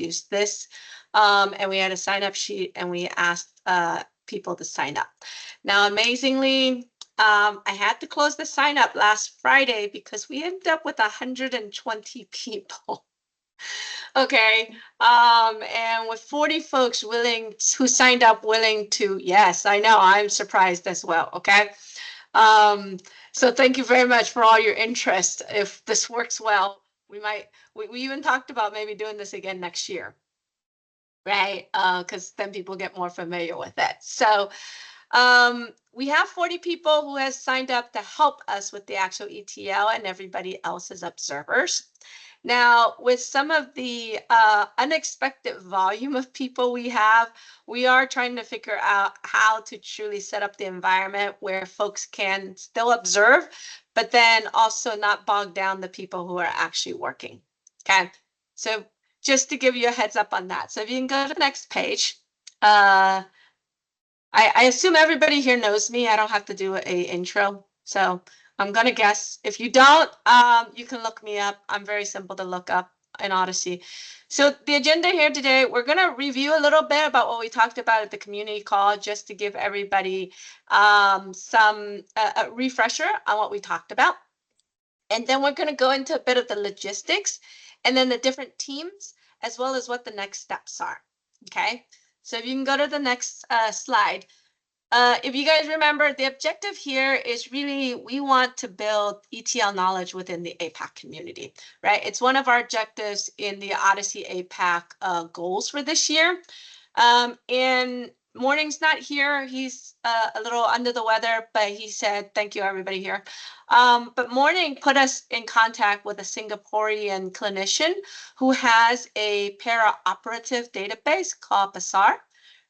use this. And we had a sign up sheet and we asked people to sign up. Now, amazingly, I had to close the sign up last Friday because we ended up with 120 people. Okay. And with 40 folks who signed up willing to, yes, I know, I'm surprised as well. Okay. So thank you very much for all your interest. If this works well, we even talked about maybe doing this again next year, right? Because then people get more familiar with it. So we have 40 people who has signed up to help us with the actual ETL, and everybody else is observers. Now, with some of the unexpected volume of people we have, we are trying to figure out how to truly set up the environment where folks can still observe, but then also not bog down the people who are actually working. Okay, so just to give you a heads up on that. So if you can go to the next page. I assume everybody here knows me. I don't have to do a intro. So I'm going to guess. If you don't, you can look me up. I'm very simple to look up in Odyssey. So the agenda here today, we're going to review a little bit about what we talked about at the community call, just to give everybody some a refresher on what we talked about. And then we're going to go into a bit of the logistics and then the different teams, as well as what the next steps are. Okay. So if you can go to the next slide. If you guys remember, the objective here is really, we want to build ETL knowledge within the APAC community, right? It's one of our objectives in the Odyssey APAC goals for this year. And Morning's not here. He's a little under the weather, but he said, thank you, everybody here. But Morning put us in contact with a Singaporean clinician who has a para-operative database called PASAR,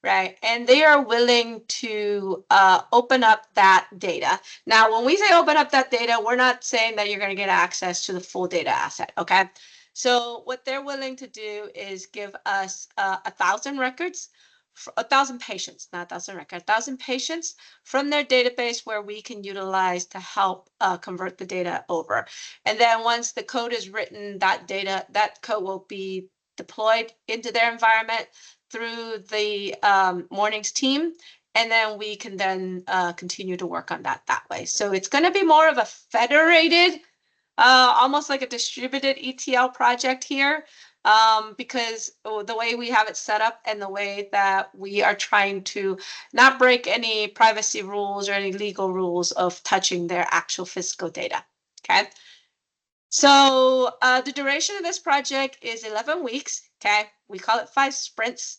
right? And they are willing to open up that data. Now, when we say open up that data, we're not saying that you're going to get access to the full data asset, okay? So what they're willing to do is give us 1,000 records, 1,000 patients, not 1,000 records, 1,000 patients from their database where we can utilize to help convert the data over. And then once the code is written, that code will be deployed into their environment through the Mornings team, and then we can then continue to work on that way. So it's going to be more of a federated, almost like a distributed ETL project here, because the way we have it set up and the way that we are trying to not break any privacy rules or any legal rules of touching their actual physical data. Okay. So the duration of this project is 11 weeks. Okay. We call it 5 sprints.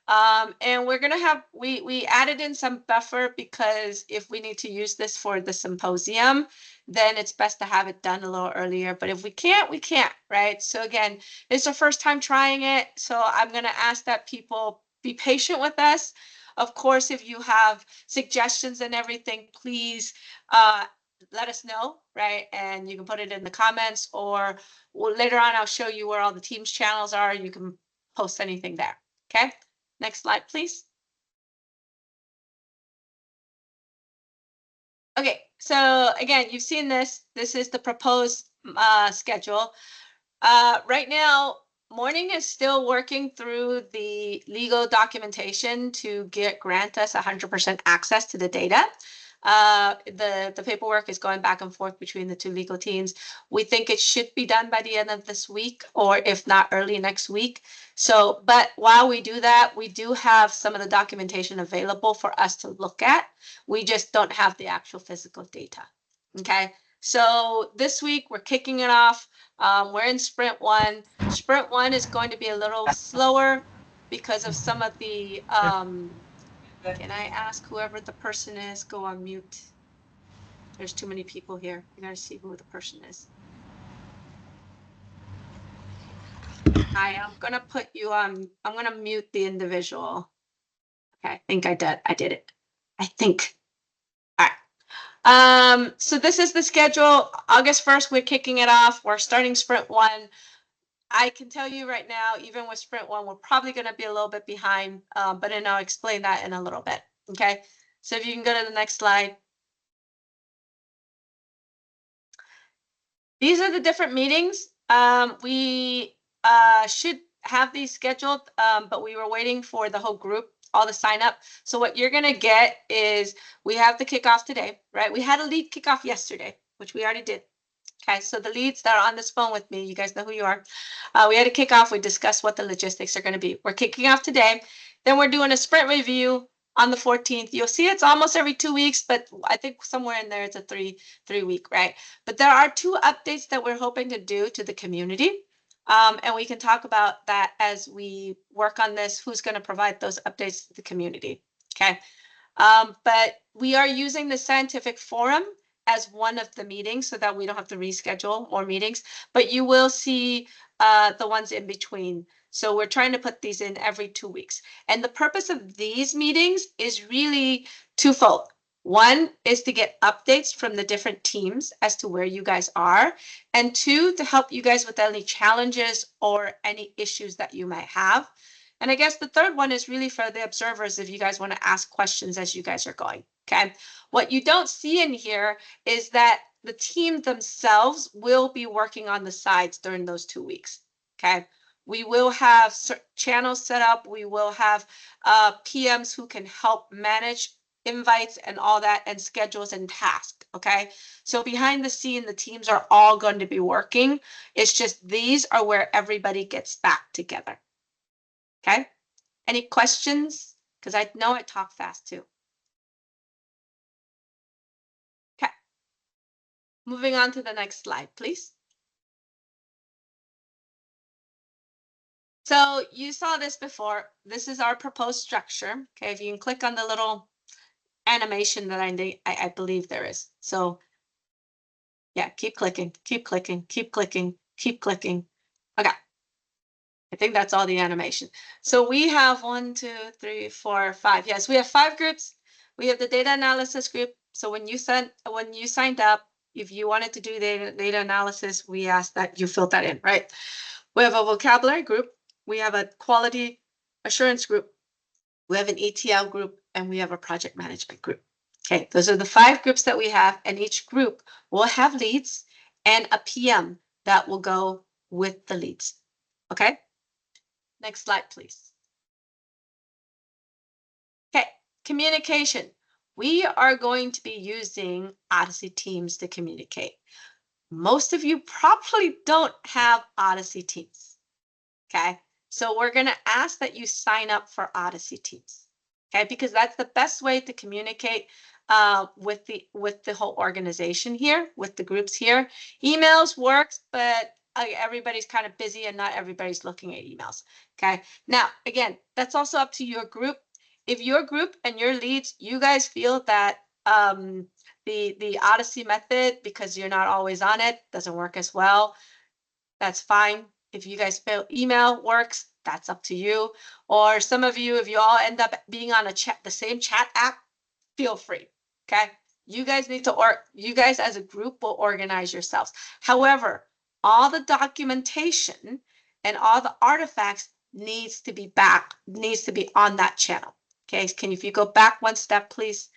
And we're going to have, we added in some buffer because if we need to use this for the symposium, then it's best to have it done a little earlier. But if we can't, we can't, right? So again, it's our first time trying it. So I'm going to ask that people be patient with us. Of course, if you have suggestions and everything, please let us know, right? And you can put it in the comments, or later on, I'll show you where all the team's channels are. You can post anything there, okay? Next slide, please. Okay, so again, you've seen this. This is the proposed schedule. Right now, Morning is still working through the legal documentation to grant us 100% access to the data. The paperwork is going back and forth between the 2 legal teams. We think it should be done by the end of this week, or if not early next week. So, but while we do that, we do have some of the documentation available for us to look at. We just don't have the actual physical data. Okay. So this week we're kicking it off. We're in sprint 1. Sprint 1 is going to be a little slower because of some of the, can I ask whoever the person is, go on mute? There's too many people here. You gotta see who the person is. Hi, I'm gonna put you on, I'm gonna mute the individual. Okay, I think I did it. I think. All right. So this is the schedule. August 1st, we're kicking it off. We're starting sprint 1. I can tell you right now, even with sprint 1, we're probably going to be a little bit behind, but then I'll explain that in a little bit. Okay. So if you can go to the next slide. These are the different meetings. We should have these scheduled, but we were waiting for the whole group, all the sign up. So what you're gonna get is we have the kickoff today, right? We had a lead kickoff yesterday, which we already did. Okay, so the leads that are on this phone with me, you guys know who you are. We had a kickoff. We discussed what the logistics are going to be. We're kicking off today. Then we're doing a sprint review on the 14th. You'll see it's almost every 2 weeks, but I think somewhere in there it's a three week, right? But there are 2 updates that we're hoping to do to the community. And we can talk about that as we work on this, who's going to provide those updates to the community. Okay. But we are using the scientific forum as one of the meetings so that we don't have to reschedule more meetings, but you will see the ones in between. So we're trying to put these in every 2 weeks. And the purpose of these meetings is really twofold. One is to get updates from the different teams as to where you guys are. And 2, to help you guys with any challenges or any issues that you might have. And I guess the third one is really for the observers if you guys want to ask questions as you guys are going. Okay. What you don't see in here is that the team themselves will be working on the sides during those 2 weeks. Okay. We will have channels set up. We will have PMs who can help manage invites and all that and schedules and tasks. Okay. So behind the scene, the teams are all going to be working. It's just these are where everybody gets back together. Okay. Any questions? Because I know I talk fast too. Okay. Moving on to the next slide, please. So you saw this before. This is our proposed structure. Okay. If you can click on the little animation that I believe there is. So yeah, keep clicking, keep clicking, keep clicking, keep clicking. Okay. I think that's all the animation. So we have 1, 2, 3, 4, 5. Yes, we have 5 groups. We have the data analysis group. So when you signed up, if you wanted to do data analysis, we ask that you fill that in, right? We have a vocabulary group. We have a quality assurance group. We have an ETL group, and we have a project management group. Okay, those are the 5 groups that we have, and each group will have leads and a PM that will go with the leads. Okay. Next slide, please. Okay, communication. We are going to be using Odyssey Teams to communicate. Most of you probably don't have Odyssey Teams. Okay, so we're going to ask that you sign up for Odyssey Teams. Okay, because that's the best way to communicate with the whole organization here, with the groups here. Emails works, but everybody's kind of busy and not everybody's looking at emails. Okay. Now, again, that's also up to your group. If your group and your leads, you guys feel that the Odyssey method, because you're not always on it, doesn't work as well, that's fine. If you guys feel email works, that's up to you. Or some of you, if you all end up being on the same chat app, feel free. Okay. You guys need to, you guys as a group will organize yourselves. However, all the documentation and all the artifacts needs to be on that channel. Okay. If you go back one step, please?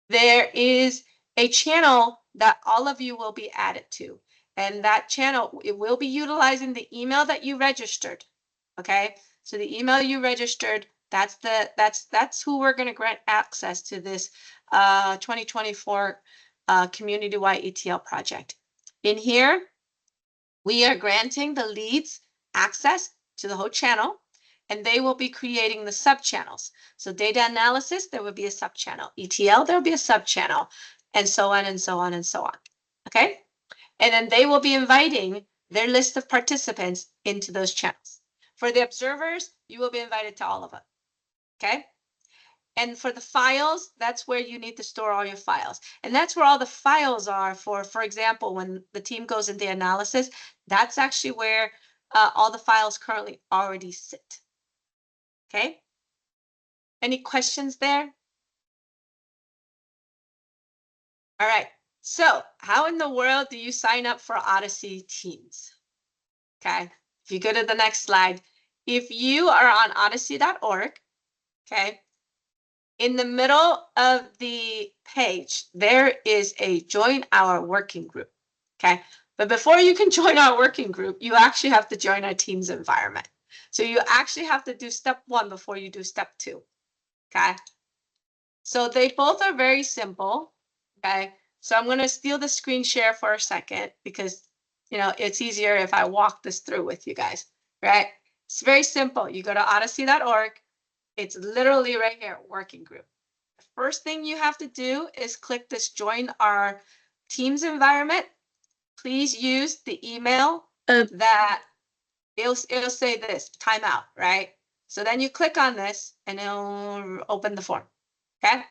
There is a channel that all of you will be added to. And that channel, it will be utilizing the email that you registered. Okay. So the email you registered, that's who we're going to grant access to this 2024 community-wide ETL project. In here, we are granting the leads access to the whole channel, and they will be creating the sub-channels. So data analysis, there will be a sub-channel. ETL, there will be a sub-channel, and so on and so on and so on. Okay? And then they will be inviting their list of participants into those channels. For the observers, you will be invited to all of them. Okay? And for the files, that's where you need to store all your files. And that's where all the files are for example, when the team goes into analysis, that's actually where all the files currently already sit. Okay? Any questions there? All right. So how in the world do you sign up for Odyssey Teams? Okay. If you go to the next slide, if you are on odyssey.org, okay, in the middle of the page, there is a join our working group. Okay. But before you can join our working group, you actually have to join our Teams environment. So you actually have to do step 1 before you do step 2. Okay. So they both are very simple. Okay. So I'm going to steal the screen share for a second because, it's easier if I walk this through with you guys, right? It's very simple. You go to odyssey.org. It's literally right here, working group. The first thing you have to do is click this join our Teams environment. Please use the email that it'll say this timeout, right? So then you click on this and it'll open the form. Okay.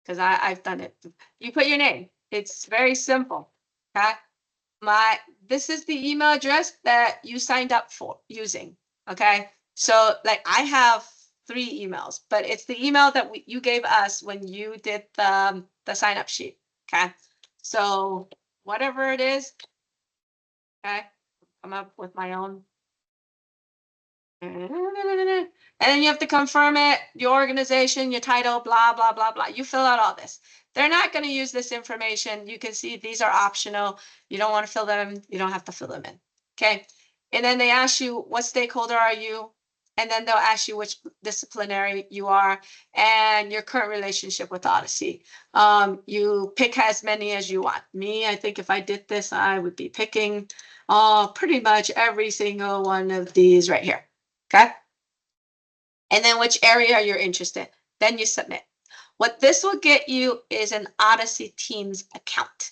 Because I've done it. You put your name. It's very simple. Okay. This is the email address that you signed up for using. Okay. So like I have 3 emails, but it's the email that you gave us when you did the sign up sheet. Okay. So whatever it is, okay, come up with my own. And then you have to confirm it, your organization, your title, blah, blah, blah, blah. You fill out all this. They're not going to use this information. You can see these are optional. You don't want to fill them. You don't have to fill them in. Okay. And then they ask you, what stakeholder are you? And then they'll ask you which disciplinary you are and your current relationship with Odyssey. You pick as many as you want. Me, I think if I did this, I would be picking pretty much every single one of these right here. Okay. And then which area you're interested in. Then you submit. What this will get you is an Odyssey Teams account.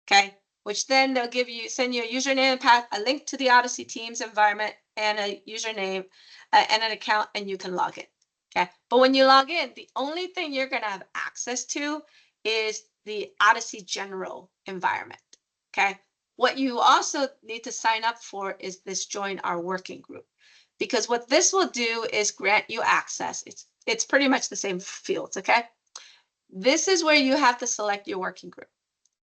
Okay. Which then they'll send you a username and path, a link to the Odyssey Teams environment and a username and an account, and you can log in. Okay. But when you log in, the only thing you're going to have access to is the Odyssey General environment. Okay. What you also need to sign up for is this join our working group. Because what this will do is grant you access. It's pretty much the same fields, okay? This is where you have to select your working group,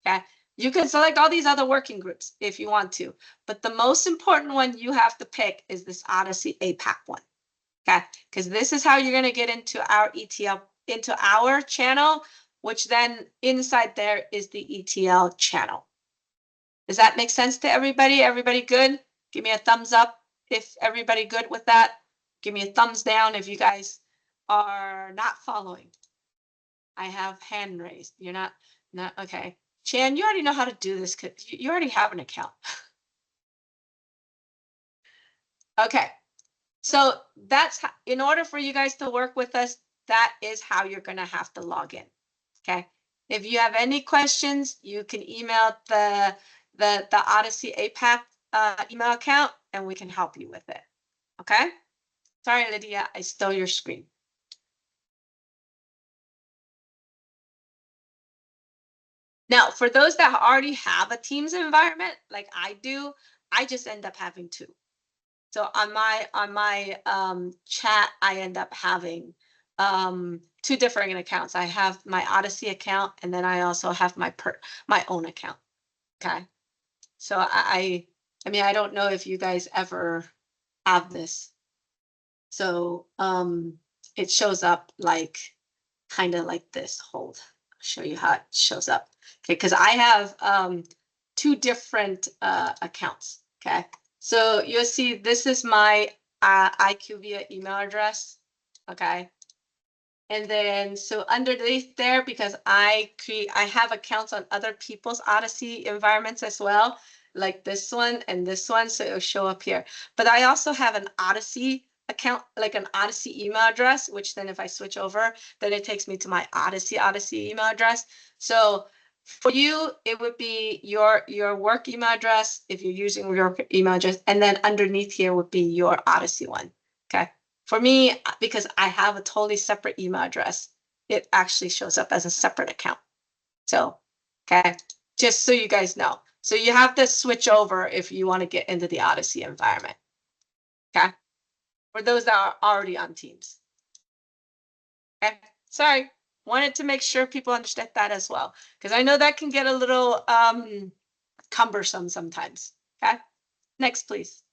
okay? You can select all these other working groups if you want to, but the most important one you have to pick is this Odyssey APAC one, okay? Because this is how you're going to get into our ETL, into our channel, which then inside there is the ETL channel. Does that make sense to everybody? Everybody good? Give me a thumbs up if everybody good with that. Give me a thumbs down if you guys are not following. I have hand raised. You're not okay. Chan, you already know how to do this because you already have an account. Okay. So that's how, in order for you guys to work with us, that is how you're going to have to log in. Okay. If you have any questions, you can email the Odyssey APAC email account and we can help you with it. Okay. Sorry, Lydia, I stole your screen. Now, for those that already have a Teams environment, like I do, I just end up having 2. So on my chat, I end up having 2 different accounts. I have my Odyssey account, and then I also have my own account. Okay. So I mean, I don't know if you guys ever have this. So it shows up like kind of like this. Hold, I'll show you how it shows up. Okay, because I have 2 different accounts. Okay, so you'll see this is my IQVIA email address. Okay, and then so underneath there, because I have accounts on other people's Odyssey environments as well, like this one and this one, so it'll show up here. But I also have an Odyssey account, like an Odyssey email address, which then if I switch over, then it takes me to my Odyssey email address. So for you, it would be your work email address if you're using your email address, and then underneath here would be your Odyssey one. Okay. For me, because I have a totally separate email address, it actually shows up as a separate account. So, okay, just so you guys know. So you have to switch over if you want to get into the Odyssey environment. Okay. For those that are already on Teams. Okay. Sorry. Wanted to make sure people understand that as well, because I know that can get a little cumbersome sometimes. Okay. Next, please.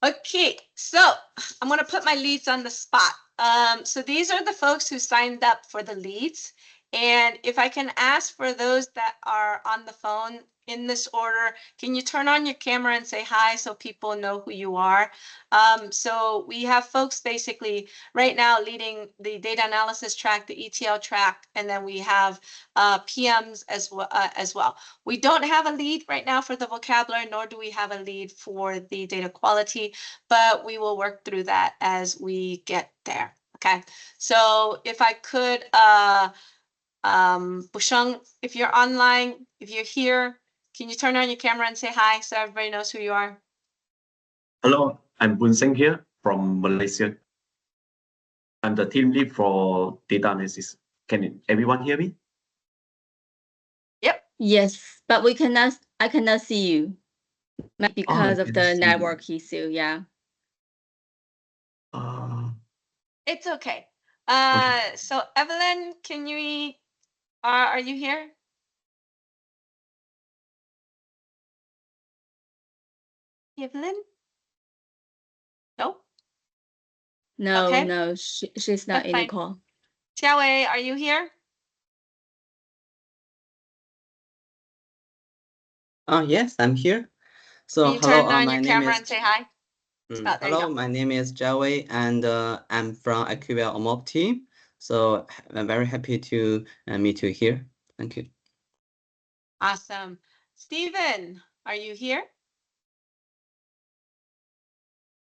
Okay, so I'm going to put my leads on the spot. So these are the folks who signed up for the leads. And if I can ask for those that are on the phone in this order, can you turn on your camera and say hi so people know who you are? So we have folks basically right now leading the data analysis track, the ETL track, and then we have PMs as well. We don't have a lead right now for the vocabulary, nor do we have a lead for the data quality, but we will work through that as we get there. Okay, so if I could, Busheng, if you're online, if you're here, can you turn on your camera and say hi so everybody knows who you are? Hello, I'm Bunseng here from Malaysia. I'm the team lead for data analysis. Can everyone hear me? Yep. Yes, but I cannot see you because of the network issue. Yeah. It's okay. Okay. So Evelyn, are you here? Evelyn? No? No, Okay. no, she's not That's in the fine. call. Xiaowei, are you here? Yes, I'm here. So Can you hello, turn on my your name camera is and say hi? There you hello, go. my name is ㍬and I'm from IQVIA OMOP team. So I'm very happy to meet you here. Thank you. Awesome. Stephen, are you here?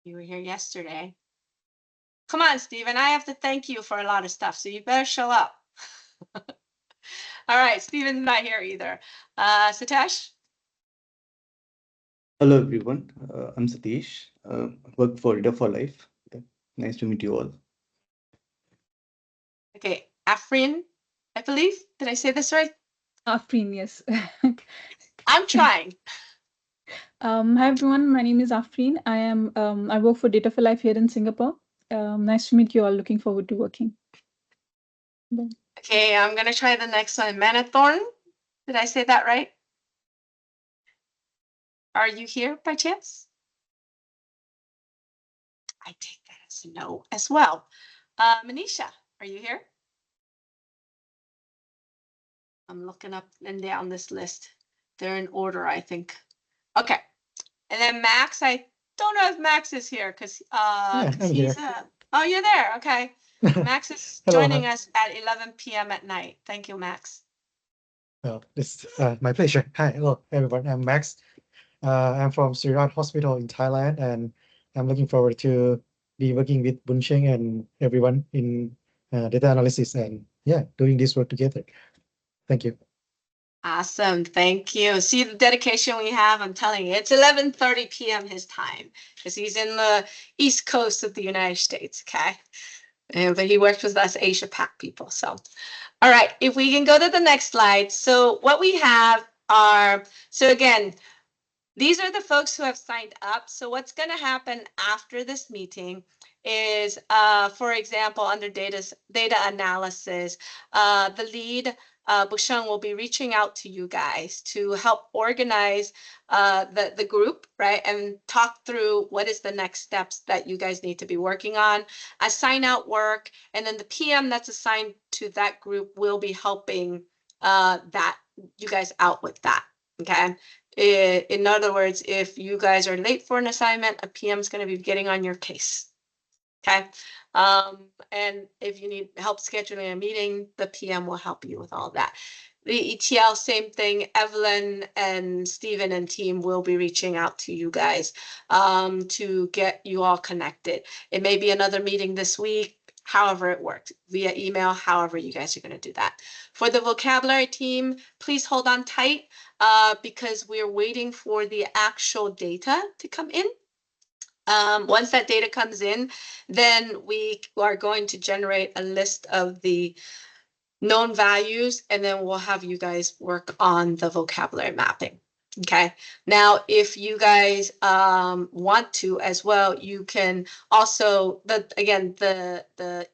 You were here yesterday. Come on, Stephen, I have to thank you for a lot of stuff, so you better show up. All right, Stephen's not here either. Satish? Hello everyone, I'm Satish. I work for Data for Life. Okay. Nice to meet you all. Okay, Afrin, I believe. Did I say this right? Afrin, yes. I'm trying. Hi everyone, my name is Afrin. I work for Data for Life here in Singapore. Nice to meet you all. Looking forward to working. Bye. Okay, I'm gonna try the next one. Manathorn, did I say that right? Are you here by chance? I take that as a no as well. Manisha, are you here? I'm looking up and down this list. They're in order, I think. Okay. And then Max, I don't know if Max is here because I'm he's here. Oh, you're there. Okay. Max is Hello, joining us at 11 p.m. at night. Thank you, Max. Well, this my pleasure. Hi, hello everyone. I'm Max. I'm from Srirat Hospital in Thailand, and I'm looking forward to be working with Buncheng and everyone in data analysis and doing this work together. Thank you. Awesome. Thank you. See the dedication we have. I'm telling you, it's 11:30 p.m. his time because he's in the East Coast of the United States. Okay. But he works with us Asia Pac people. So, all right, if we can go to the next slide. So what we have are, so again, these are the folks who have signed up. So what's going to happen after this meeting is, for example, under data analysis, the lead, Busheng, will be reaching out to you guys to help organize the group, right? And talk through what is the next steps that you guys need to be working on, assign out work, and then the PM that's assigned to that group will be helping that you guys out with that, okay? In other words, if you guys are late for an assignment, a PM is going to be getting on your case. Okay. And if you need help scheduling a meeting, the PM will help you with all that. The ETL, same thing. Evelyn and Stephen and team will be reaching out to you guys to get you all connected. It may be another meeting this week, however it works, via email, however you guys are going to do that. For the vocabulary team, please hold on tight because we're waiting for the actual data to come in. Once that data comes in, then we are going to generate a list of the known values, and then we'll have you guys work on the vocabulary mapping. Okay. Now, if you guys want to as well, you can also, the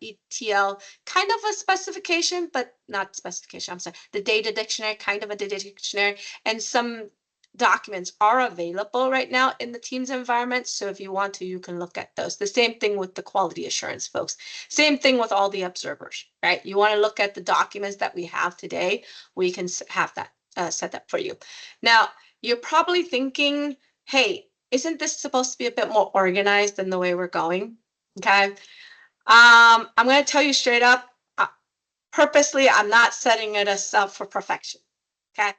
ETL kind of a specification, but not specification, I'm sorry, the data dictionary, kind of a data dictionary, and some documents are available right now in the Teams environment. So if you want to, you can look at those. The same thing with the quality assurance folks. Same thing with all the observers, right? You want to look at the documents that we have today. We can have that set up for you. Now, you're probably thinking, hey, isn't this supposed to be a bit more organized than the way we're going? Okay. I'm going to tell you straight up, purposely, I'm not setting it up for perfection. Okay.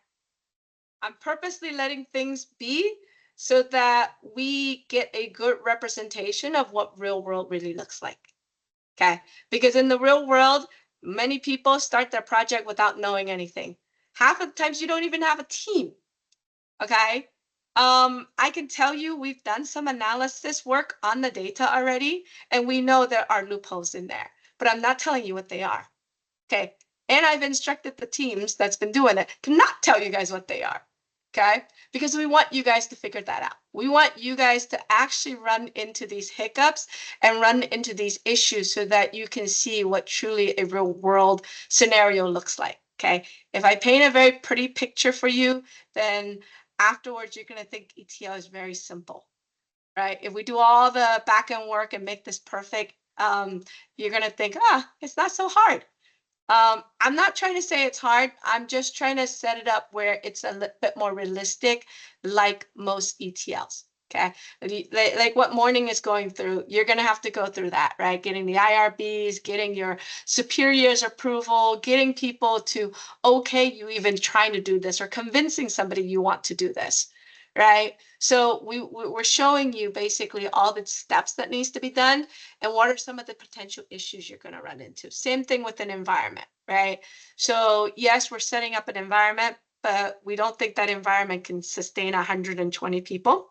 I'm purposely letting things be so that we get a good representation of what real world really looks like. Okay. Because in the real world, many people start their project without knowing anything. Half of the times you don't even have a team. Okay. I can tell you we've done some analysis work on the data already, and we know there are loopholes in there, but I'm not telling you what they are. Okay. And I've instructed the teams that's been doing it to not tell you guys what they are. Okay. Because we want you guys to figure that out. We want you guys to actually run into these hiccups and run into these issues so that you can see what truly a real world scenario looks like. Okay. If I paint a very pretty picture for you, then afterwards you're going to think ETL is very simple, right? If we do all the back end work and make this perfect, you're going to think, it's not so hard. I'm not trying to say it's hard. I'm just trying to set it up where it's a bit more realistic, like most ETLs. Okay. Like what Morning is going through, you're going to have to go through that, right? Getting the IRBs, getting your superiors approval, getting people to, okay, you even trying to do this or convincing somebody you want to do this, right? So we're showing you basically all the steps that needs to be done and what are some of the potential issues you're going to run into. Same thing with an environment, right? So yes, we're setting up an environment, but we don't think that environment can sustain 120 people.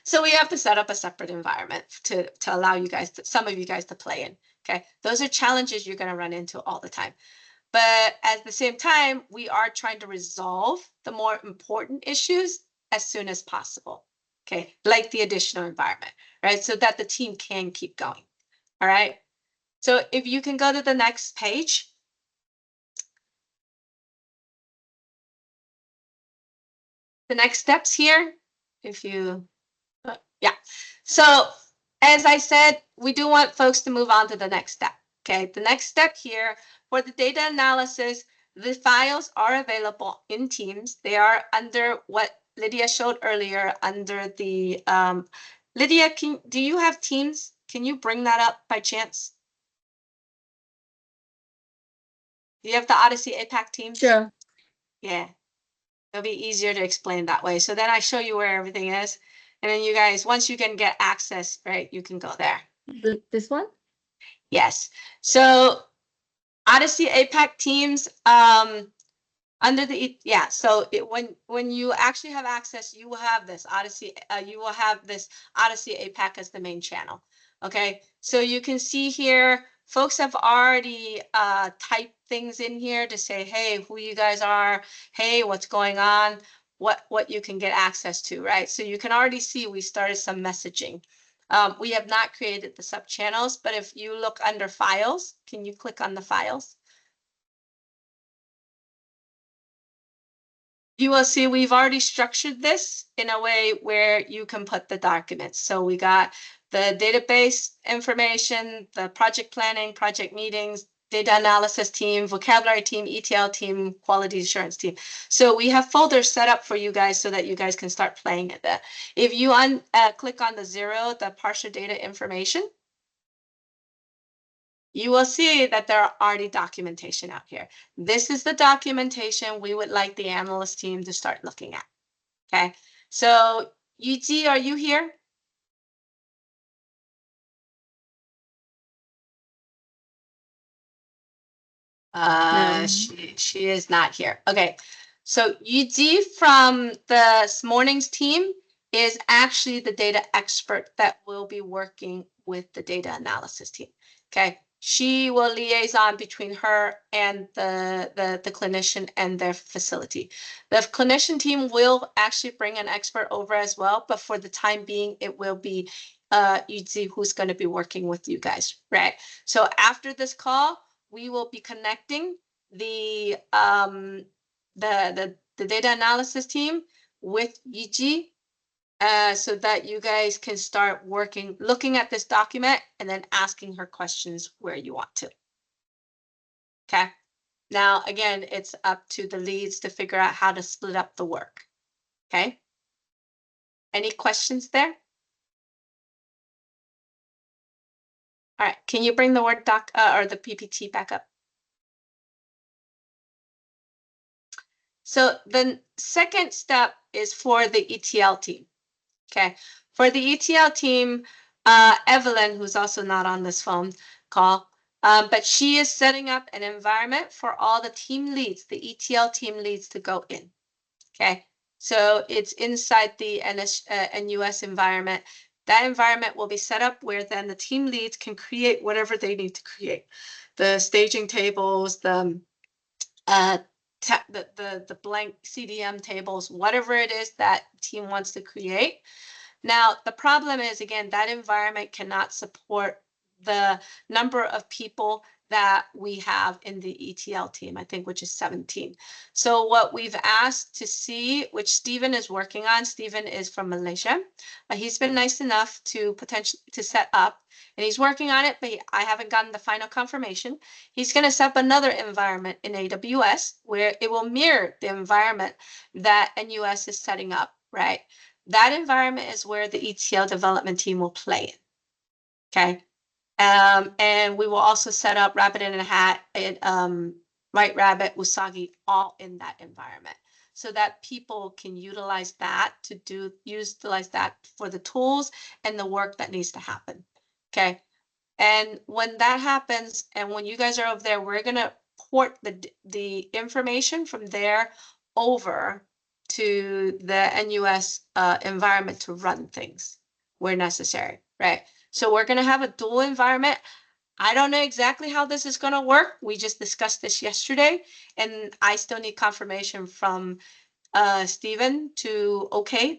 So we have to set up a separate environment to allow you guys, some of you guys to play in. Okay, those are challenges you're going to run into all the time. But at the same time, we are trying to resolve the more important issues as soon as possible. Okay, like the additional environment, right? So that the team can keep going. All right. So if you can go to the next page. The next steps here, if you, yeah. So as I said, we do want folks to move on to the next step. Okay, the next step here for the data analysis, the files are available in Teams. They are under what Lydia showed earlier under the, Lydia, do you have Teams? Can you bring that up by chance? Do you have the Odyssey APAC Teams? Sure. Yeah, it'll be easier to explain that way. So then I show you where everything is. And then you guys, once you can get access, right, you can go there. This one? Yes. So Odyssey APAC Teams, under the, yeah, so when you actually have access, you will have this Odyssey, you will have this Odyssey APAC as the main channel. Okay, so you can see here, folks have already typed things in here to say, hey, who you guys are, hey, what's going on, what you can get access to, right? So you can already see we started some messaging. We have not created the sub channels, but if you look under files, can you click on the files? You will see we've already structured this in a way where you can put the documents. So we got the database information, the project planning, project meetings, data analysis team, vocabulary team, ETL team, quality assurance team. So we have folders set up for you guys so that you guys can start playing at that. If you click on the 0, the partial data information, you will see that there are already documentation out here. This is the documentation we would like the analyst team to start looking at. Okay, so Yuji, are you here? No. She is not here. Okay, so Yuji from this morning's team is actually the data expert that will be working with the data analysis team. Okay, she will liaison between her and the clinician and their facility. The clinician team will actually bring an expert over as well, but for the time being, it will be Yuji who's going to be working with you guys, right? So after this call, we will be connecting the data analysis team with Yiji so that you guys can start working, looking at this document and then asking her questions where you want to. Okay. Now, again, it's up to the leads to figure out how to split up the work. Okay. Any questions there? All right. Can you bring the Word doc or the PPT back up? So the second step is for the ETL team. Okay. For the ETL team, Evelyn, who's also not on this phone call, but she is setting up an environment for all the team leads, the ETL team leads to go in. Okay. So it's inside the NUS environment. That environment will be set up where then the team leads can create whatever they need to create. The staging tables, the blank CDM tables, whatever it is that team wants to create. Now, the problem is, again, that environment cannot support the number of people that we have in the ETL team, I think, which is 17. So what we've asked to see, which Stephen is working on, Stephen is from Malaysia. He's been nice enough to potentially to set up, and he's working on it, but I haven't gotten the final confirmation. He's going to set up another environment in AWS where it will mirror the environment that NUS is setting up, right? That environment is where the ETL development team will play in. Okay. And we will also set up Rabbit in a Hat and White Rabbit, Usagi, all in that environment, so that people can utilize that to utilize that for the tools and the work that needs to happen. Okay. And when that happens, and when you guys are over there, we're gonna port the information from there over to the NUS environment to run things where necessary, right? So we're going to have a dual environment. I don't know exactly how this is going to work. We just discussed this yesterday, and I still need confirmation from Stephen to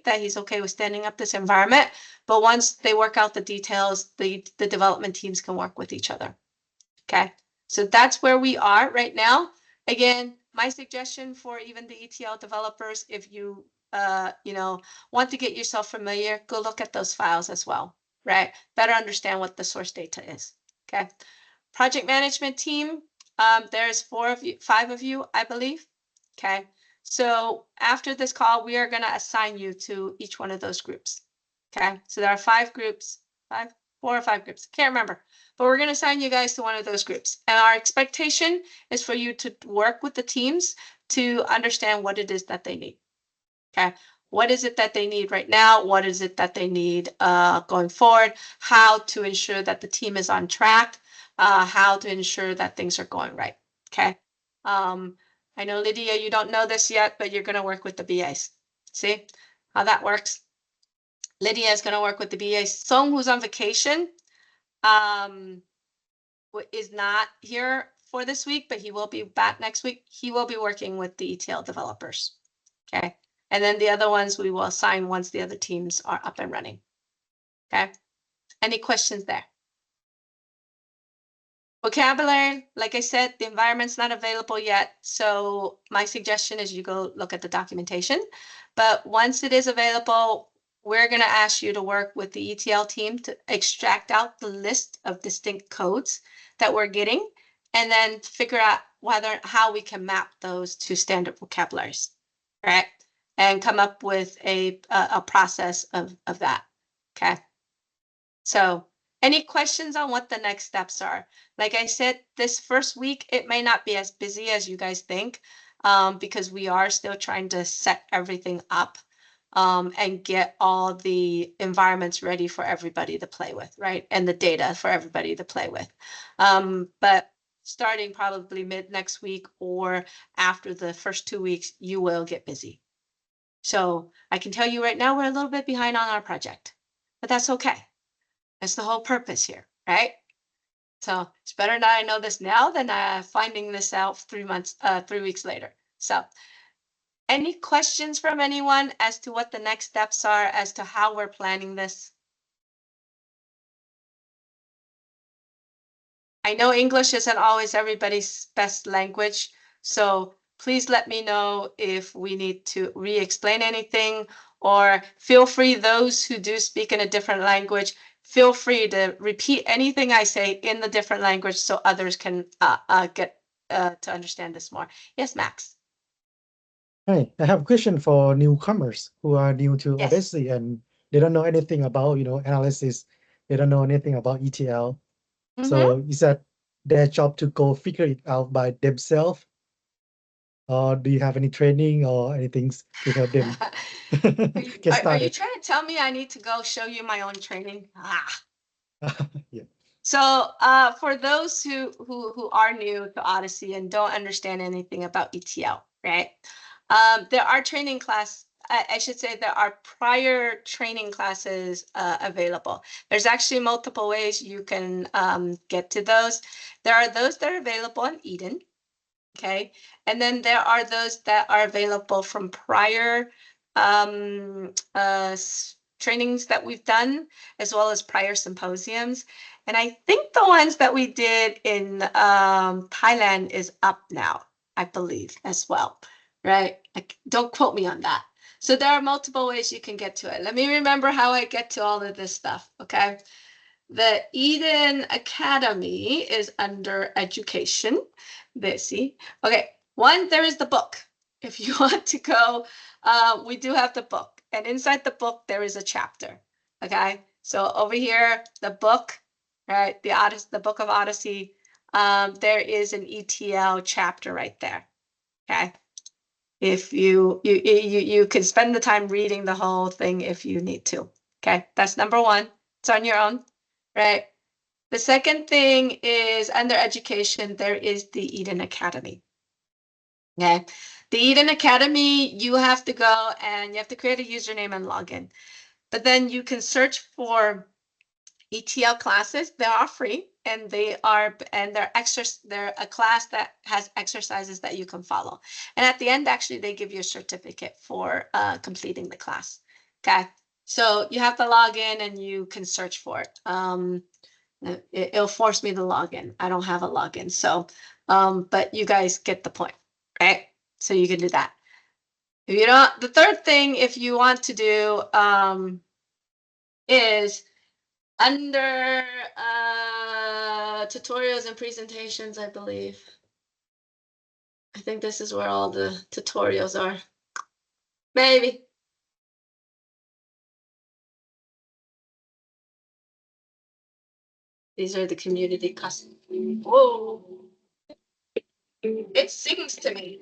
that he's okay with standing up this environment. But once they work out the details, the development teams can work with each other. Okay, so that's where we are right now. Again, my suggestion for even the ETL developers, if you want to get yourself familiar, go look at those files as well, right? Better understand what the source data is. Okay. Project management team, there's 5 of you, I believe. Okay. So after this call, we are going to assign you to each one of those groups. Okay. So there are 5 groups, 4 or 5 groups. Can't remember, but we're going to assign you guys to one of those groups. And our expectation is for you to work with the teams to understand what it is that they need. Okay. What is it that they need right now? What is it that they need going forward? How to ensure that the team is on track? How to ensure that things are going right. Okay. I know, Lydia, you don't know this yet, but you're going to work with the BAs. See how that works? Lydia is going to work with the BAs. Song, who's on vacation, is not here for this week, but he will be back next week. He will be working with the ETL developers. Okay. And then the other ones we will assign once the other teams are up and running. Okay. Any questions there? Vocabulary, like I said, the environment's not available yet. So my suggestion is you go look at the documentation. But once it is available, we're going to ask you to work with the ETL team to extract out the list of distinct codes that we're getting, and then figure out how we can map those to standard vocabularies, right? And come up with a process of that. Okay. So any questions on what the next steps are? Like I said, this first week, it may not be as busy as you guys think, because we are still trying to set everything up and get all the environments ready for everybody to play with, right? And the data for everybody to play with. But starting probably mid next week or after the first 2 weeks, you will get busy. So I can tell you right now, we're a little bit behind on our project, but that's okay. That's the whole purpose here, right? So it's better that I know this now than finding this out 3 weeks later. So any questions from anyone as to what the next steps are, as to how we're planning this? I know English isn't always everybody's best language, so please let me know if we need to re-explain anything, or feel free, those who do speak in a different language, feel free to repeat anything I say in the different language so others can get to understand this more. Yes, Max. Hi, I have a question for newcomers who are new to Yes. Odyssey and they don't know anything about, analysis. They don't know anything about ETL. So is that their job to go figure it out by themselves? Or do you have any training or anything to help them Are you get started? trying to tell me I need to go show you my own training? Yeah. So for those who are new to Odyssey and don't understand anything about ETL, right? There are training class. I should say there are prior training classes available. There's actually multiple ways you can get to those. There are those that are available on Eden, okay? And then there are those that are available from prior trainings that we've done, as well as prior symposiums. And I think the ones that we did in Thailand is up now, I believe, as well, right? Don't quote me on that. So there are multiple ways you can get to it. Let me remember how I get to all of this stuff, okay? The Eden Academy is under education. See, okay, one, there is the book. If you want to go, we do have the book. And inside the book, there is a chapter, okay? So over here, the book, right, the Book of Odyssey, there is an ETL chapter right there, okay? If you can spend the time reading the whole thing if you need to, okay? That's number one. It's on your own, right? The second thing is under education, there is the Eden Academy. Okay, the Eden Academy, you have to go and you have to create a username and login. But then you can search for ETL classes. They are free and they're a class that has exercises that you can follow. And at the end, actually, they give you a certificate for completing the class. Okay, so you have to log in and you can search for it. It'll force me to log in. I don't have a login. So, but you guys get the point, right? So you can do that. If you don't, the third thing, if you want to do, is under tutorials and presentations, I believe. I think this is where all the tutorials are. Maybe. These are the community custom. Whoa. It sings to me.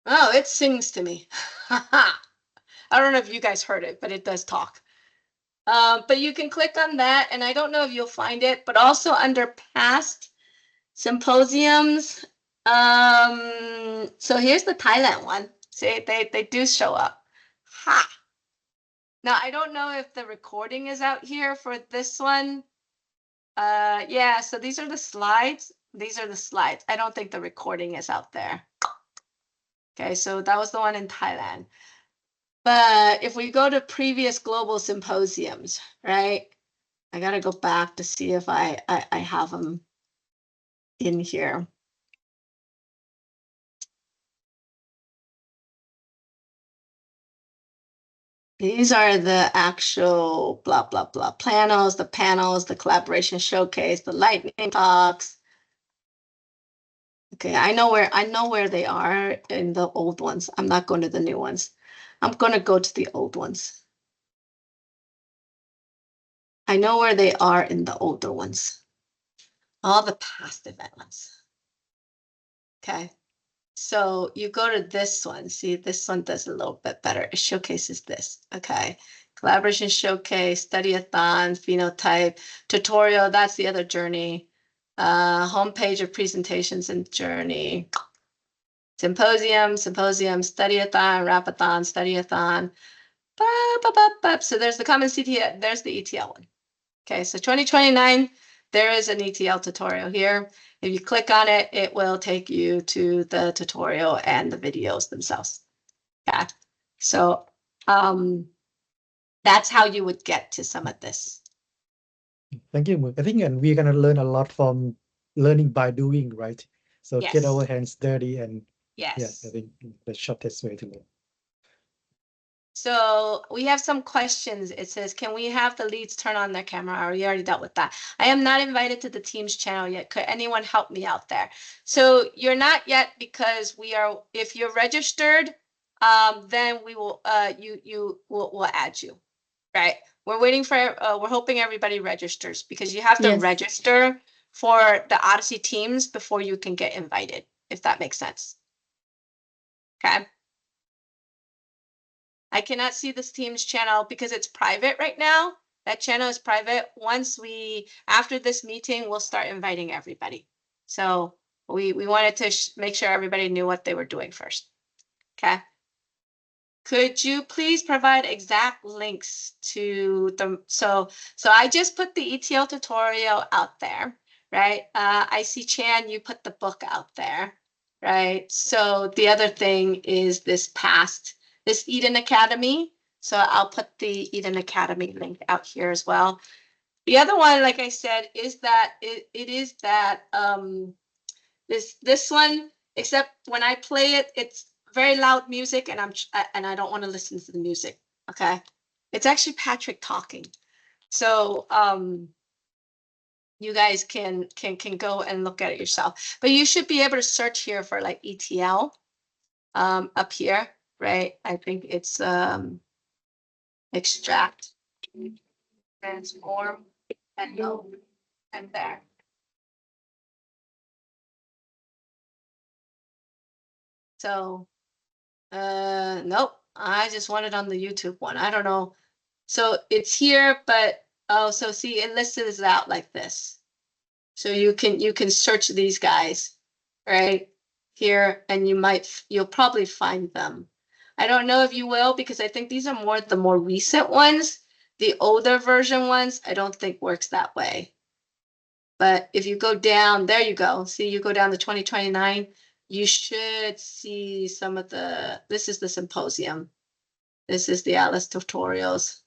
Oh, it sings to me. I don't know if you guys heard it, but it does talk. But you can click on that, and I don't know if you'll find it, but also under past symposiums. So here's the Thailand one. See, they do show up. Ha! Now, I don't know if the recording is out here for this one. Yeah, so these are the slides. These are the slides. I don't think the recording is out there. Okay, so that was the one in Thailand. But if we go to previous global symposiums, right? I gotta go back to see if I have them in here. These are the actual blah, blah, blah panels, the collaboration showcase, the lightning talks. Okay, I know where they are in the old ones. I'm not going to the new ones. I'm gonna go to the old ones. I know where they are in the older ones. All the past event ones. Okay. So you go to this one. See, this one does a little bit better. It showcases this. Okay. Collaboration showcase, study-a-thon, phenotype, tutorial. That's the other journey. Homepage of presentations and journey. Symposium, study-a-thon, wrap-a-thon, study-a-thon. So there's the common CTL. There's the ETL one. Okay, so 2029, there is an ETL tutorial here. If you click on it, it will take you to the tutorial and the videos themselves. Yeah, so that's how you would get to some of this. Thank you, Moon. I think and we're gonna learn a lot from learning by doing, right? So Yes. get our hands dirty and Yes. yeah, I think the shortest way to go. So we have some questions. It says, can we have the leads turn on their camera? We already dealt with that. I am not invited to the Teams channel yet. Could anyone help me out there? So you're not yet because we are, if you're registered, then we will, we'll add you, right? We're waiting for, we're hoping everybody registers because you have to Yes. register for the Odyssey Teams before you can get invited, if that makes sense. Okay. I cannot see this Teams channel because it's private right now. That channel is private. Once after this meeting, we'll start inviting everybody. So we wanted to make sure everybody knew what they were doing first. Okay. Could you please provide exact links to the, so I just put the ETL tutorial out there, right? I see Chan, you put the book out there, right? So the other thing is this Eden Academy. So I'll put the Eden Academy link out here as well. The other one, like I said, is that it is that this one, except when I play it, it's very loud music and I don't want to listen to the music. Okay. It's actually Patrick talking. So you guys can go and look at it yourself. But you should be able to search here for like ETL up here, right? I think it's extract, transform, and load, and there. So nope, I just want it on the YouTube one. I don't know. So it's here, but oh, so see, it lists it out like this. So you can search these guys right here, and you'll probably find them. I don't know if you will, because I think these are the more recent ones. The older version ones, I don't think works that way. But if you go down, there you go. See, you go down to 2029, you should see some of this is the symposium. This is the Atlas tutorials.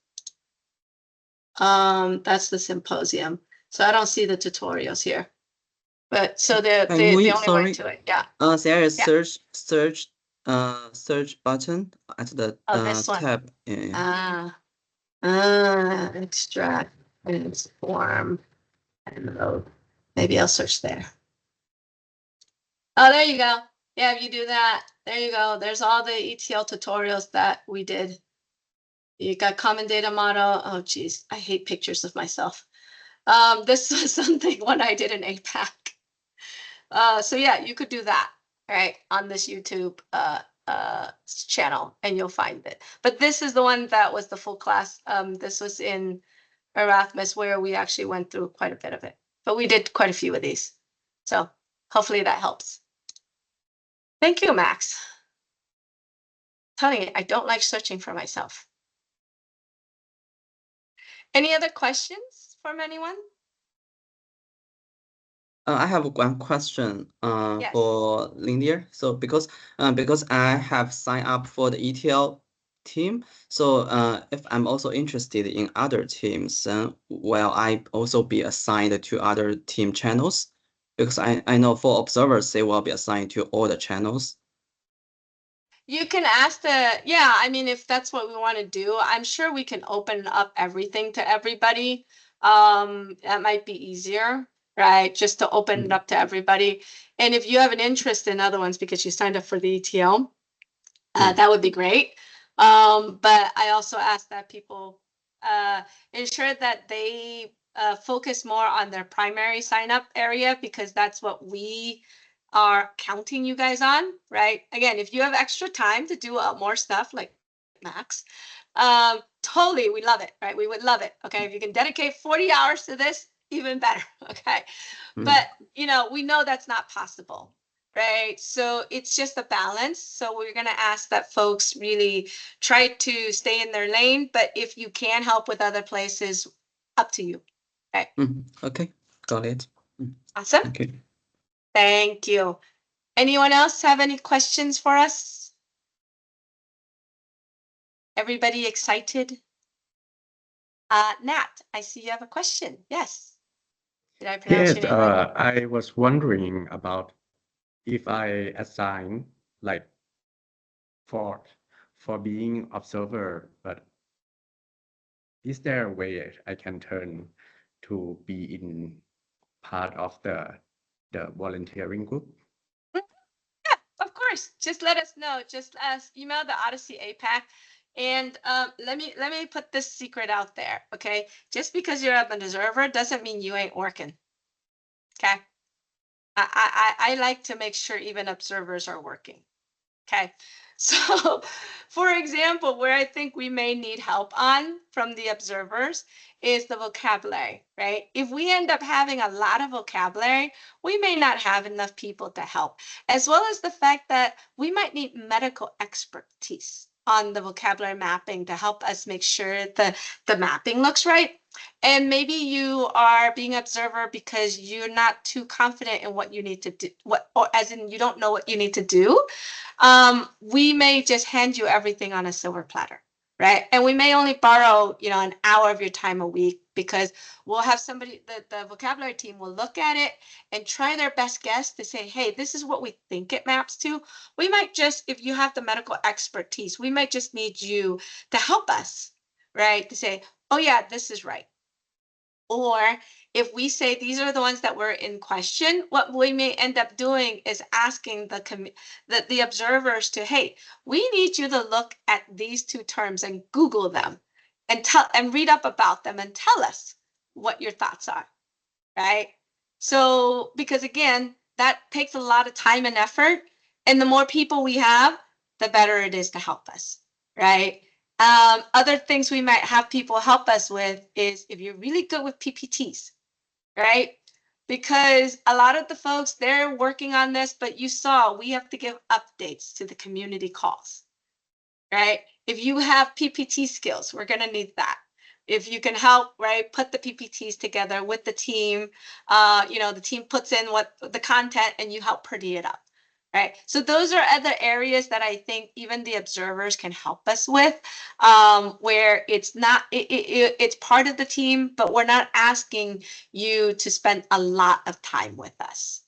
That's the symposium. So I don't see the tutorials here. But so the only way to it, yeah. There is Yeah. search button at the this one. tab. Yeah. Extract, transform, and load. Maybe I'll search there. Oh, there you go. Yeah, if you do that, there you go. There's all the ETL tutorials that we did. You got common data model. Oh, geez, I hate pictures of myself. This was something when I did an APAC. So yeah, you could do that, right, on this YouTube channel, and you'll find it. But this is the one that was the full class. This was in Erasmus, where we actually went through quite a bit of it. But we did quite a few of these. So hopefully that helps. Thank you, Max. I'm telling you, I don't like searching for myself. Any other questions from anyone? I have one question Yes. for Lindier. So because I have signed up for the ETL team, so if I'm also interested in other teams, will I also be assigned to other team channels? Because I know for observers, they will be assigned to all the channels. You can ask yeah, I mean, if that's what we want to do, I'm sure we can open up everything to everybody. That might be easier, right? Just to open it up to everybody. And if you have an interest in other ones because you signed up for the ETL, that would be great. But I also ask that people ensure that they focus more on their primary sign up area, because that's what we are counting you guys on, right? Again, if you have extra time to do more stuff like Max, totally, we love it, right? We would love it. Okay, if you can dedicate 40 hours to this, even better. Okay, but we know that's not possible, right? So it's just a balance. So we're going to ask that folks really try to stay in their lane, but if you can help with other places, up to you. Okay. Okay, got it. Awesome. Okay. Thank you. Anyone else have any questions for us? Everybody excited? Nat, I see you have a question. Yes. Did I pronounce Yes, your name right? I was wondering about if I assign like for being observer, but is there a way I can turn to be in part of the volunteering group? Yeah, of course. Just let us know. Just email the Odyssey APAC. And let me put this secret out there, okay? Just because you're an observer doesn't mean you ain't working. Okay. I like to make sure even observers are working. Okay. So, for example, where I think we may need help on from the observers is the vocabulary, right? If we end up having a lot of vocabulary, we may not have enough people to help, as well as the fact that we might need medical expertise on the vocabulary mapping to help us make sure the mapping looks right. And maybe you are being observer because you're not too confident in what you need to do, or as in you don't know what you need to do. We may just hand you everything on a silver platter, right? And we may only borrow, an hour of your time a week, because we'll have somebody, the vocabulary team will look at it and try their best guess to say, hey, this is what we think it maps to. We might just, if you have the medical expertise, we might just need you to help us, right? To say, oh yeah, this is right. Or if we say these are the ones that were in question, what we may end up doing is asking the observers to, hey, we need you to look at these two terms and Google them and read up about them and tell us what your thoughts are, right? So, because again, that takes a lot of time and effort, and the more people we have, the better it is to help us, right? Other things we might have people help us with is if you're really good with PPTs, right? Because a lot of the folks, they're working on this, but you saw we have to give updates to the community calls, right? If you have PPT skills, we're going to need that. If you can help, right, put the PPTs together with the team, the team puts in what the content and you help pretty it up. Right. So those are other areas that I think even the observers can help us with, where it's not, it's part of the team, but we're not asking you to spend a lot of time with us.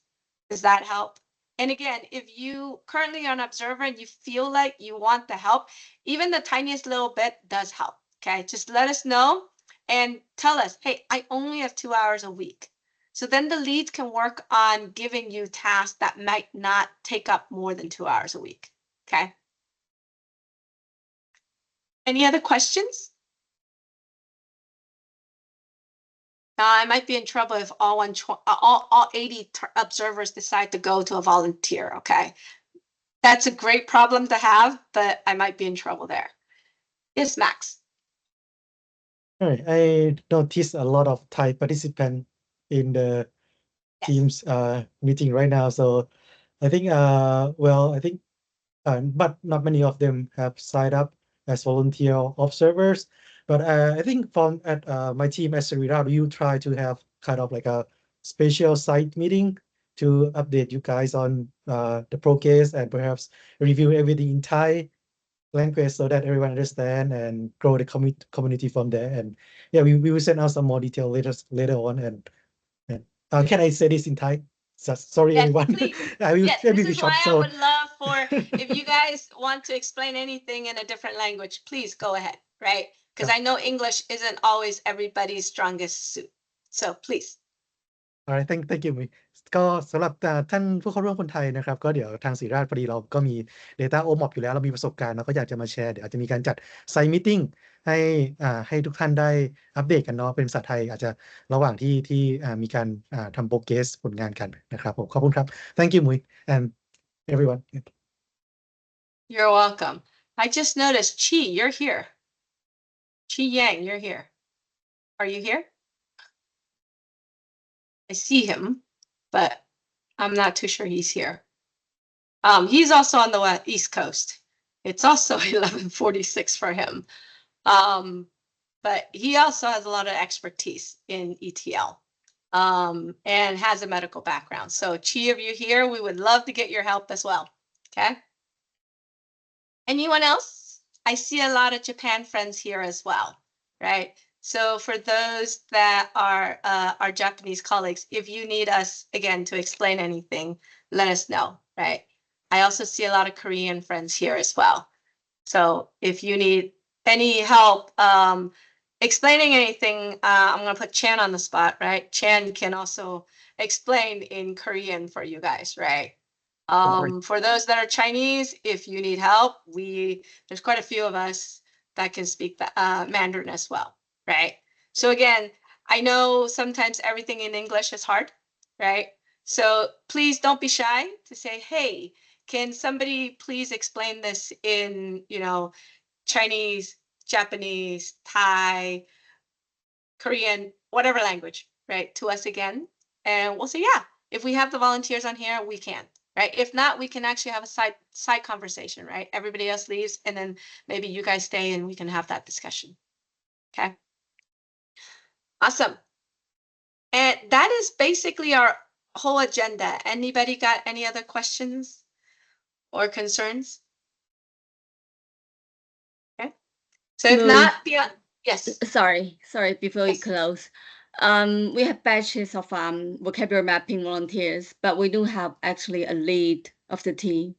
Does that help? And again, if you currently are an observer and you feel like you want the help, even the tiniest little bit does help. Okay. Just let us know and tell us, hey, I only have 2 hours a week. So then the leads can work on giving you tasks that might not take up more than 2 hours a week. Okay. Any other questions? Now, I might be in trouble if all 80 observers decide to go to a volunteer. Okay. That's a great problem to have, but I might be in trouble there. Yes, Max. All right. I noticed a lot of Thai participants in the team's meeting right now. So I think, but not many of them have signed up as volunteer observers. But I think from at my team as Sarira, you try to have kind of like a special site meeting to update you guys on the progress and perhaps review everything in Thai language so that everyone understand and grow the community from there. And yeah, we will send out some more detail later on. And can I say this in Thai? Sorry, Yes, everyone. please. I will Yes, maybe this be is short. why I So would love for, if you guys want to explain anything in a different language, please go ahead, right? Because I know English isn't always everybody's strongest suit. So please. alright, thank you มุยก็สำหรับท่านผู้เข้าร่วมคนไทยนะครับก็เดี๋ยวทางศิริราชพอดีเราก็มี Data OMOP อยู่แล้วเรามีประสบการณ์เราก็อยากจะมาแชร์เดี๋ยวอาจจะมีการจัดไซต์มีตติ้งให้ทุกท่านได้อัปเดตกันเนาะเป็นภาษาไทยอาจจะระหว่างที่มีการทำโปรเกรสผลงานกันนะครับผมขอบคุณครับ thank you มุย and everyone You're welcome. I just noticed Chi, you're here. Chi Yang, you're here. Are you here? I see him, but I'm not too sure he's here. He's also on the East Coast. It's also 11:46 for him. But he also has a lot of expertise in ETL and has a medical background. So Chi, if you're here, we would love to get your help as well. Okay. Anyone else? I see a lot of Japan friends here as well, right? So for those that are our Japanese colleagues, if you need us, again, to explain anything, let us know. right? I also see a lot of Korean friends here as well. So if you need any help explaining anything, I'm going to put Chan on the spot, right? Chan can also explain in Korean for you guys, right? For those that are Chinese, if you need help, there's quite a few of us that can speak the, Mandarin as well, right? So again, I know sometimes everything in English is hard, right? So please don't be shy to say, hey, can somebody please explain this in, Chinese, Japanese, Thai, Korean, whatever language, right, to us again. And we'll say, yeah, if we have the volunteers on here, we can, right? If not, we can actually have a side conversation, right? Everybody else leaves, and then maybe you guys stay and we can have that discussion. Okay. Awesome. And that is basically our whole agenda. Anybody got any other questions or concerns? Okay. So if Lily. not, yes. Sorry, before we Yes. close. We have batches of vocabulary mapping volunteers, but we don't have actually a lead of the team.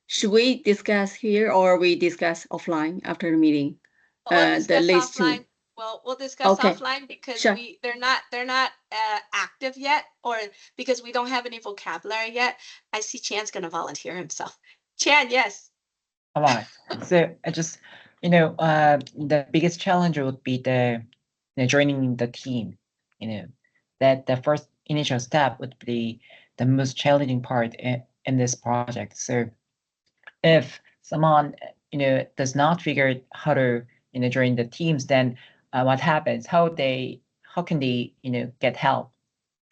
Should we discuss here or we discuss offline after the meeting? We'll discuss the offline. Well, we'll discuss Okay. offline because Sure. they're not active yet, or because we don't have any vocabulary yet. I see Chan's gonna volunteer himself. Chan, yes. All right. So I just, the biggest challenge would be joining the team. That the first initial step would be the most challenging part in this project. So if someone, does not figure out how to, join the teams, then what happens? How can they, get help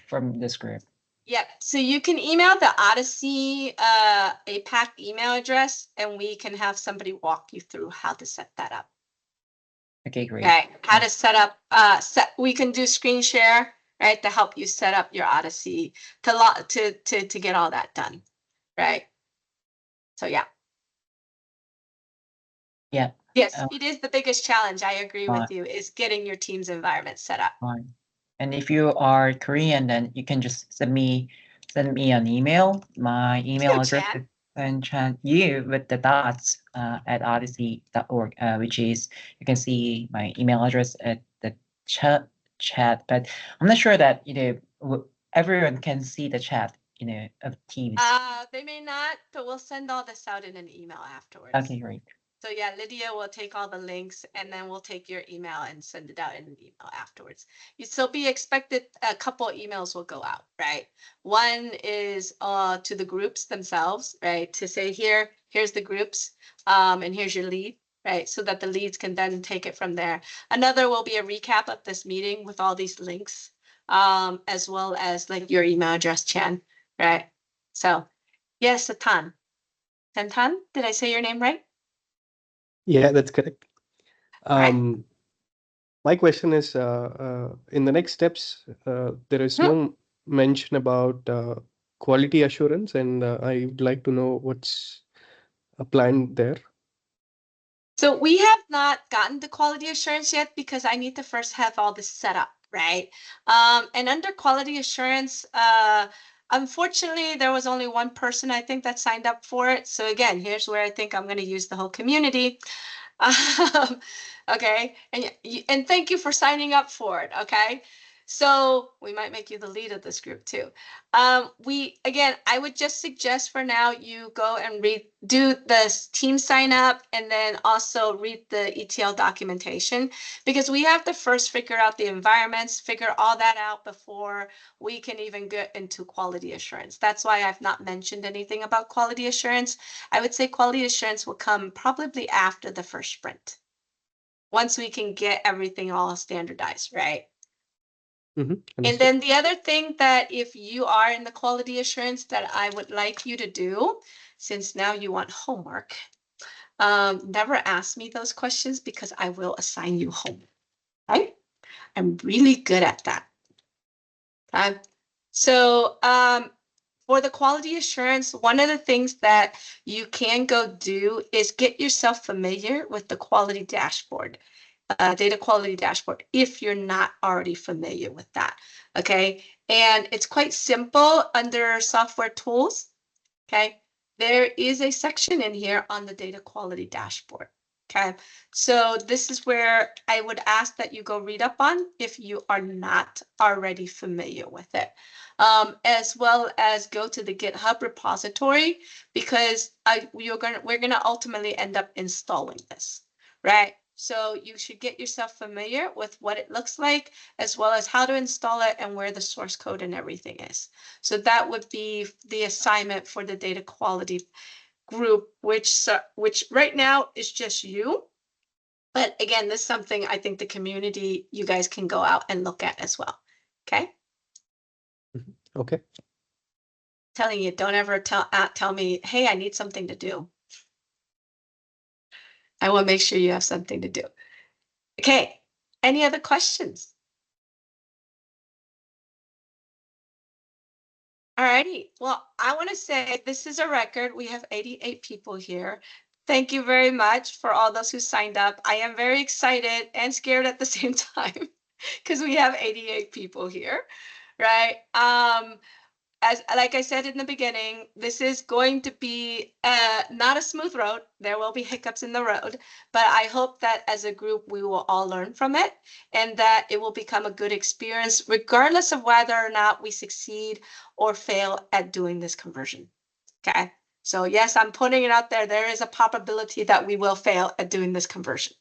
from this group? Yep. So you can email the Odyssey APAC email address, and we can have somebody walk you through how to set that up. Okay, great. Okay. How to set up we can do screen share, right, to help you set up your Odyssey to get all that done, right? So yeah. Yeah. Yes, it is the biggest challenge. I agree Fine. with you, is getting your team's environment set up. Fine. And if you are Korean, then you can just send me an email. My email Sure, address Chan. is you with the dots at odyssey.org, which is, you can see my email address at the chat, but I'm not sure that everyone can see the chat of Teams. They may not, but we'll send all this out in an email afterwards. Okay, great. So yeah, Lydia will take all the links, and then we'll take your email and send it out in an email afterwards. You still be expected, a couple emails will go out, right? One is to the groups themselves, right? To say here's the groups, and here's your lead, right? So that the leads can then take it from there. Another will be a recap of this meeting with all these links, as well as like your email address, Chan, right? So yes, Tan, did I say your name right? Yeah, that's correct. Right. My question is, in the next steps, there is no mention about quality assurance, and I would like to know what's planned there. So we have not gotten the quality assurance yet because I need to first have all this set up, right? And under quality assurance, unfortunately, there was only one person I think that signed up for it. So again, here's where I think I'm going to use the whole community. Okay, and thank you for signing up for it. Okay, so we might make you the lead of this group too. I would just suggest for now you go and do the team sign up, and then also read the ETL documentation, because we have to first figure out the environments, figure all that out before we can even get into quality assurance. That's why I've not mentioned anything about quality assurance. I would say quality assurance will come probably after the first sprint, once we can get everything all standardized, right? And then the other thing that if you are in the quality assurance that I would like you to do, since now you want homework, never ask me those questions because I will assign you homework, right? I'm really good at that. So for the quality assurance, one of the things that you can go do is get yourself familiar with the quality dashboard. Data quality dashboard, if you're not already familiar with that, okay? And it's quite simple under software tools, okay? there is a section in here on the data quality dashboard. Okay, so this is where I would ask that you go read up on if you are not already familiar with it, as well as go to the GitHub repository, because we're gonna ultimately end up installing this, right? So you should get yourself familiar with what it looks like, as well as how to install it and where the source code and everything is. So that would be the assignment for the data quality group, which right now is just you. But again, this is something I think the community, you guys can go out and look at as well. Okay. Okay. Telling you, don't ever tell me, hey, I need something to do. I will make sure you have something to do. Okay. Any other questions? All righty. Well, I want to say this is a record. We have 88 people here. Thank you very much for all those who signed up. I am very excited and scared at the same time because we have 88 people here, right? Like I said in the beginning, this is going to be not a smooth road. There will be hiccups in the road, but I hope that as a group, we will all learn from it and that it will become a good experience, regardless of whether or not we succeed or fail at doing this conversion. Okay. So yes, I'm putting it out there. There is a probability that we will fail at doing this conversion.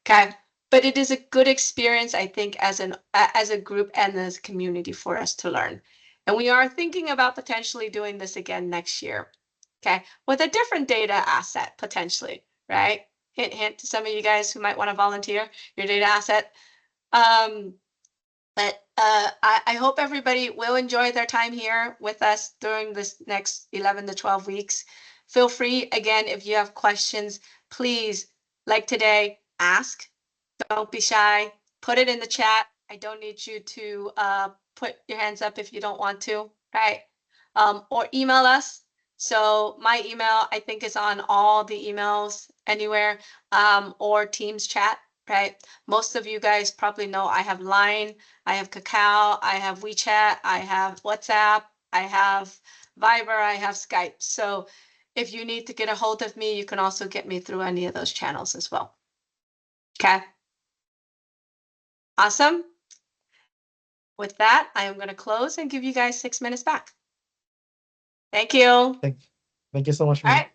Okay. But it is a good experience, I think, as a group and as a community for us to learn. And we are thinking about potentially doing this again next year, okay, with a different data asset potentially, right? Hint, hint to some of you guys who might want to volunteer your data asset. But I hope everybody will enjoy their time here with us during this next 11 to 12 weeks. Feel free, again, if you have questions, please, like today, ask. Don't be shy. Put it in the chat. I don't need you to put your hands up if you don't want to, right? Or email us. So my email, I think, is on all the emails anywhere, or Teams chat, right? Most of you guys probably know I have Line, I have Kakao, I have WeChat, I have WhatsApp, I have Viber, I have Skype. So if you need to get a hold of me, you can also get me through any of those channels as well. Okay. Awesome. With that, I am going to close and give you guys 6 minutes back. Thank you. Thank you so much, All man. right.